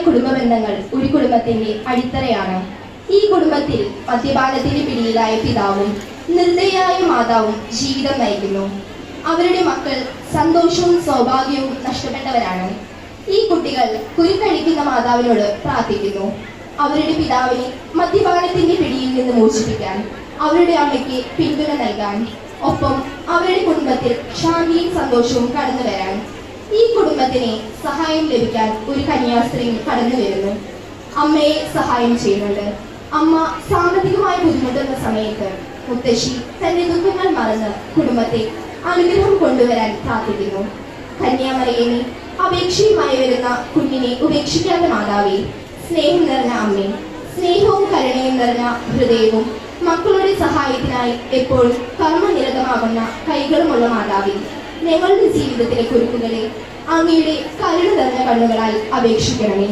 കുടുംബ ബന്ധങ്ങൾ ഒരു കുടുംബത്തിന്റെ അടിത്തറയാണ്. ഈ കുടുംബത്തിൽ മദ്യപാനത്തിന്റെ പിടിയിലായ പിതാവും നിർദ്ദയായ മാതാവും ജീവിതം നയിക്കുന്നു. അവരുടെ മക്കൾ സന്തോഷവും സൗഭാഗ്യവും നഷ്ടപ്പെട്ടവരാണ്. ഈ കുട്ടികൾ കുരുക്കഴിക്കുന്ന മാതാവിനോട് പ്രാർത്ഥിക്കുന്നു. അവരുടെ പിതാവിനെ മദ്യപാനത്തിന്റെ പിടിയിൽ നിന്ന് മോചിപ്പിക്കാൻ, അവരുടെ അമ്മയ്ക്ക് പിന്തുണ നൽകാൻ, ഒപ്പം അവരുടെ കുടുംബത്തിൽ ശാന്തിയും സന്തോഷവും കടന്നു വരാൻ. ഈ കുടുംബത്തിന് സഹായം ലഭിക്കാൻ ഒരു കന്യാസ്ത്രീയും കടന്നു വരുന്നു. അമ്മയെ സഹായം ചെയ്യുന്നുണ്ട്. അമ്മ സാമ്പത്തികമായി ബുദ്ധിമുട്ടുന്ന സമയത്ത് മുത്തശ്ശി തന്റെ ദുഃഖങ്ങൾ മറന്ന് കുടുംബത്തെ അനുഗ്രഹം കൊണ്ടുവരാൻ പ്രാർത്ഥിക്കുന്നു. കന്യാമറിയമേ, അപേക്ഷയുമായി വരുന്ന കുഞ്ഞിനെ ഉപേക്ഷിക്കാത്ത മാതാവേ, സ്നേഹം നിറഞ്ഞ അമ്മേ, സ്നേഹവും കരുണയും നിറഞ്ഞ ഹൃദയവും മക്കളുടെ സഹായത്തിനായി എപ്പോഴും കർമ്മനിരതമാകുന്ന കൈകളുമുള്ള മാതാവേ, ഞങ്ങളുടെ ജീവിതത്തിലെ കുരുക്കുകളെ അങ്ങയുടെ കരുണ നിറഞ്ഞ കണ്ണുകളായി അപേക്ഷിക്കണമേ.